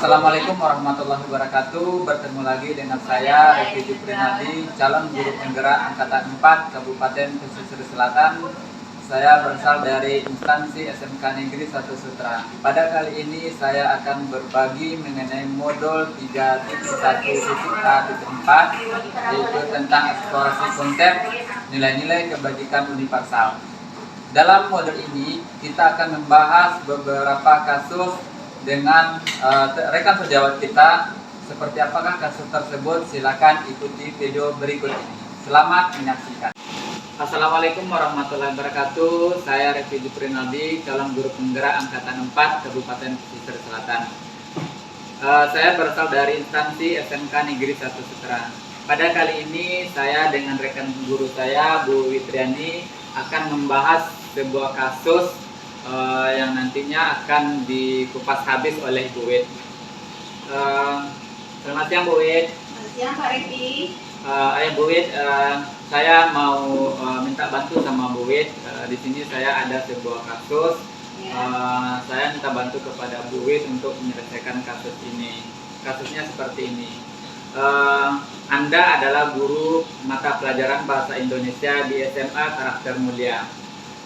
Assalamualaikum warahmatullahi wabarakatuh. Bertemu lagi dengan saya Revi Juprinadi, calon guru penggerak angkatan 4 Kabupaten Pesisir Selatan. Saya berasal dari instansi SMK Negeri 1 Sutra. Pada kali ini saya akan berbagi mengenai modul 3.1.A.4, yaitu tentang eksplorasi konsep nilai-nilai kebajikan universal. Dalam modul ini kita akan membahas beberapa kasus dengan rekan sejawat kita. Seperti apakah kasus tersebut? Silakan ikuti video berikut ini. Selamat menyaksikan. Assalamualaikum warahmatullahi wabarakatuh. Saya Revi Juprinadi, calon guru penggerak angkatan 4 Kabupaten Pesisir Selatan. Saya berasal dari instansi SMK Negeri 1 Sutra. Pada kali ini saya dengan rekan guru saya Bu Witriani akan membahas sebuah kasus yang nantinya akan dikupas habis oleh Bu Wit. Selamat siang Bu Wit. Selamat siang Pak Revi. Bu Wit, saya mau minta bantu sama Bu Wit. Di sini saya ada sebuah kasus. Saya minta bantu kepada Bu Wit untuk menyelesaikan kasus ini. Kasusnya seperti ini. Anda adalah guru mata pelajaran Bahasa Indonesia di SMA Karakter Mulia.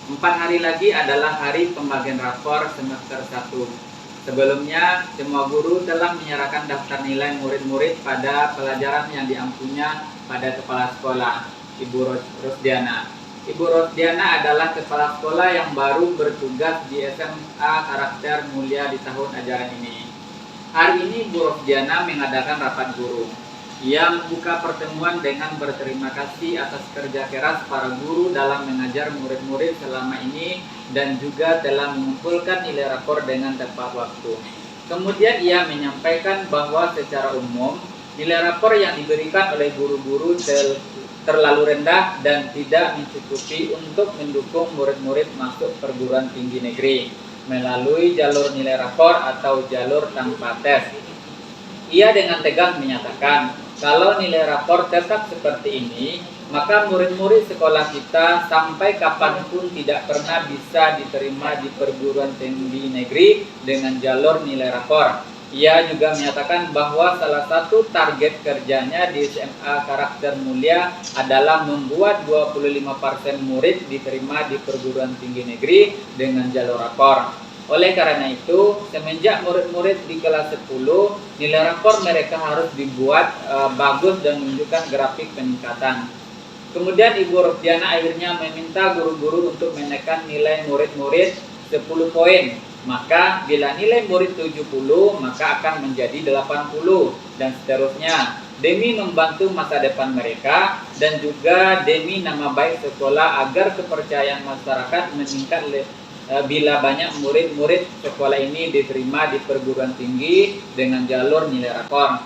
4 hari lagi adalah hari pembagian rapor semester 1. Sebelumnya, semua guru telah menyerahkan daftar nilai murid-murid pada pelajaran yang diampunya pada kepala sekolah, Ibu Rosdiana. Ibu Rosdiana adalah kepala sekolah yang baru bertugas di SMA Karakter Mulia di tahun ajaran ini. Hari ini Ibu Rosdiana mengadakan rapat guru. Ia membuka pertemuan dengan berterima kasih atas kerja keras para guru dalam mengajar murid-murid selama ini dan juga telah mengumpulkan nilai rapor dengan tepat waktu. Kemudian ia menyampaikan bahwa secara umum nilai rapor yang diberikan oleh guru-guru terlalu rendah dan tidak mencukupi untuk mendukung murid-murid masuk perguruan tinggi negeri melalui jalur nilai rapor atau jalur tanpa tes. Ia dengan tegas menyatakan, kalau nilai rapor tetap seperti ini, maka murid-murid sekolah kita sampai kapanpun tidak pernah bisa diterima di perguruan tinggi negeri dengan jalur nilai rapor. Ia juga menyatakan bahwa salah satu target kerjanya di SMA Karakter Mulia adalah membuat 25% murid diterima di perguruan tinggi negeri dengan jalur rapor. Oleh karena itu, semenjak murid-murid di kelas 10, nilai rapor mereka harus dibuat bagus dan menunjukkan grafik peningkatan. Kemudian Ibu Rosdiana akhirnya meminta guru-guru untuk menaikkan nilai murid-murid 10 poin. Maka bila nilai murid 70, maka akan menjadi 80 dan seterusnya. Demi membantu masa depan mereka dan juga demi nama baik sekolah agar kepercayaan masyarakat meningkat bila banyak murid-murid sekolah ini diterima di perguruan tinggi dengan jalur nilai rapor.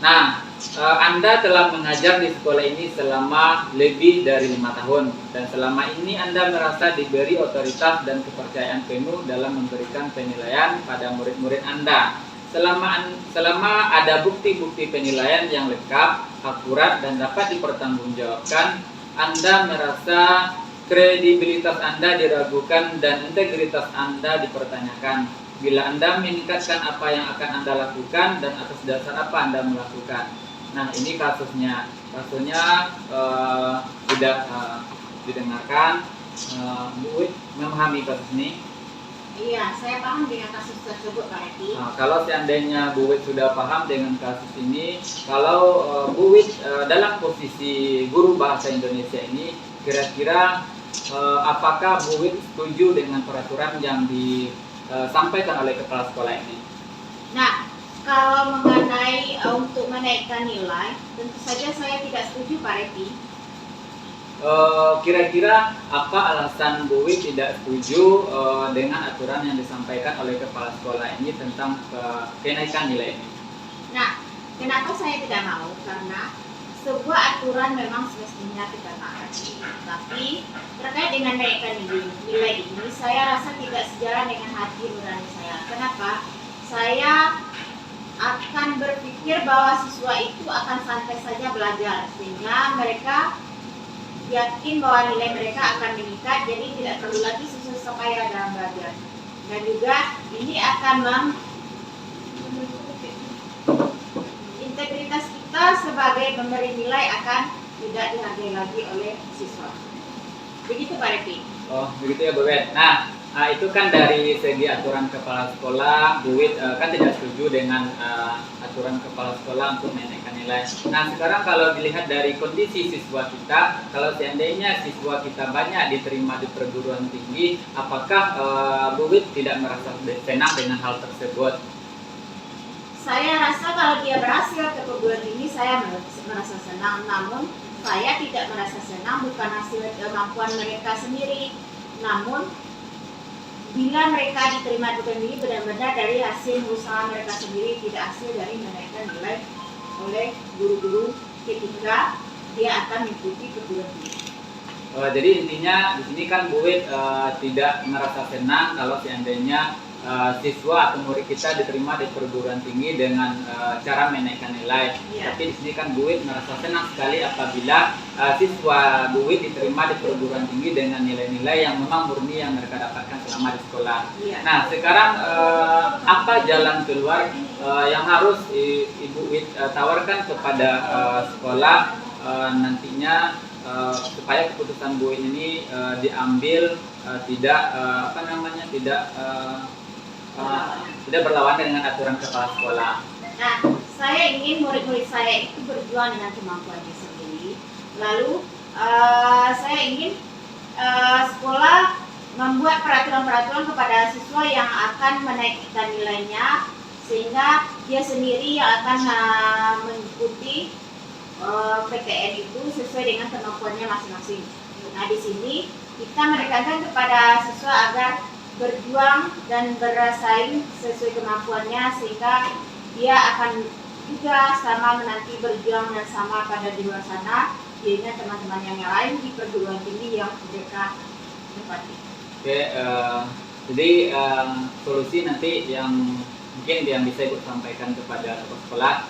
Nah, Anda telah mengajar di sekolah ini selama lebih dari 5 tahun dan selama ini Anda merasa diberi otoritas dan kepercayaan penuh dalam memberikan penilaian pada murid-murid Anda. Selama ada bukti-bukti penilaian yang lengkap, akurat dan dapat dipertanggungjawabkan, Anda merasa kredibilitas Anda diragukan dan integritas Anda dipertanyakan. Bila Anda meningkatkan apa yang akan Anda lakukan dan atas dasar apa Anda melakukan. Nah, ini kasusnya. Kasusnya sudah didengarkan. Bu Wit memahami kasus ini? Iya, saya paham dengan kasus tersebut Pak Revi. Nah, kalau seandainya Bu Wit sudah paham dengan kasus ini, kalau Bu Wit dalam posisi guru bahasa Indonesia ini, kira-kira apakah Bu Wit setuju dengan peraturan yang disampaikan oleh kepala sekolah ini? Nah, kalau mengenai untuk menaikkan nilai, tentu saja saya tidak setuju Pak Revi. Kira-kira apa alasan Bu Wit tidak setuju dengan aturan yang disampaikan oleh kepala sekolah ini tentang kenaikan nilai ini? Nah, kenapa saya tidak mau? Karena sebuah aturan memang semestinya kita taati. Tapi terkait dengan menaikkan nilai ini, saya rasa tidak sejalan dengan hati nurani saya. Kenapa? Saya akan berpikir bahwa siswa itu akan santai saja belajar, sehingga mereka yakin bahwa nilai mereka akan meningkat, jadi tidak perlu lagi susah payah dalam belajar. Dan juga ini akan siswa sebagai pemberi nilai akan tidak dihargai lagi oleh siswa. Begitu Pak Repi. Oh, begitu ya Bu Wit. Nah, itu kan dari segi aturan kepala sekolah, Bu Wit kan tidak setuju dengan aturan kepala sekolah untuk menaikkan nilai. Nah, sekarang kalau dilihat dari kondisi siswa kita, kalau seandainya siswa kita banyak diterima di perguruan tinggi, apakah Bu Wit tidak merasa senang dengan hal tersebut? Saya rasa kalau dia berhasil ke perguruan tinggi, saya merasa senang. Namun saya tidak merasa senang bukan hasil kemampuan mereka sendiri. Namun bila mereka diterima di perguruan tinggi benar-benar dari hasil usaha mereka sendiri, tidak hasil dari menaikkan nilai oleh guru-guru ketika dia akan mengikuti perguruan tinggi. Jadi intinya di sini kan Bu Wit tidak merasa senang kalau seandainya siswa atau murid kita diterima di perguruan tinggi dengan cara menaikkan nilai. Ya. Tapi di sini kan Bu Wit merasa senang sekali apabila siswa Bu Wit diterima di perguruan tinggi dengan nilai-nilai yang memang murni yang mereka dapatkan selama di sekolah. Ya. Nah, sekarang apa jalan keluar yang harus Ibu Wit tawarkan kepada sekolah nantinya supaya keputusan Bu Wit ini diambil tidak berlawanan dengan aturan kepala sekolah. Nah, saya ingin murid-murid saya itu berjuang dengan kemampuannya sendiri. Lalu saya ingin sekolah membuat peraturan-peraturan kepada siswa yang akan menaikkan nilainya, sehingga dia sendiri yang akan mengikuti PTN itu sesuai dengan kemampuannya masing-masing. Nah, di sini kita menekankan kepada siswa agar berjuang dan bersaing sesuai kemampuannya, sehingga dia akan juga sama menanti berjuang dan sama pada di luar sana dengan teman-teman yang lain di perguruan tinggi yang mereka tempati. Oke, jadi solusi nanti yang mungkin yang bisa Ibu sampaikan kepada sekolah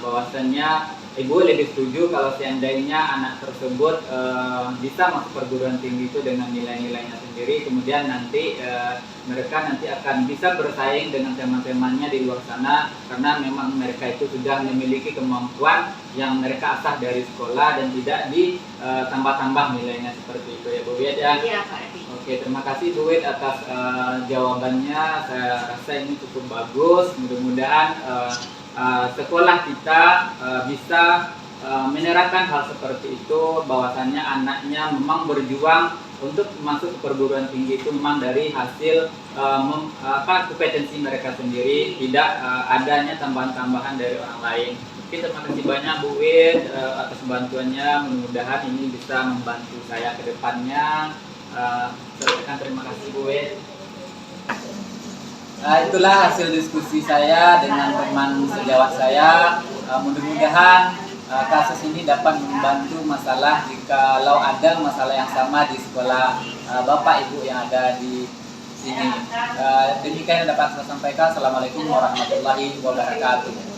bahwasannya Ibu lebih setuju kalau seandainya anak tersebut bisa masuk perguruan tinggi itu dengan nilai-nilainya sendiri, kemudian nanti mereka nanti akan bisa bersaing dengan teman-temannya di luar sana karena memang mereka itu sudah memiliki kemampuan yang mereka asah dari sekolah dan tidak ditambah-tambah nilainya seperti itu ya Bu Wit ya. Iya Pak Edi. Oke, terima kasih Bu Wit atas jawabannya. Saya rasa ini cukup bagus. Mudah-mudahan sekolah kita bisa menerapkan hal seperti itu, bahwasannya anaknya memang berjuang untuk masuk ke perguruan tinggi itu memang dari hasil kompetensi mereka sendiri, tidak adanya tambahan-tambahan dari orang lain. Oke, terima kasih banyak Bu Wit atas bantuannya. Mudah-mudahan ini bisa membantu saya ke depannya. Terima kasih Bu Wit. Nah, itulah hasil diskusi saya dengan teman sejawat saya. Mudah-mudahan kasus ini dapat membantu masalah jikalau ada masalah yang sama di sekolah Bapak Ibu yang ada di sini. Demikian yang dapat saya sampaikan. Assalamualaikum warahmatullahi wabarakatuh.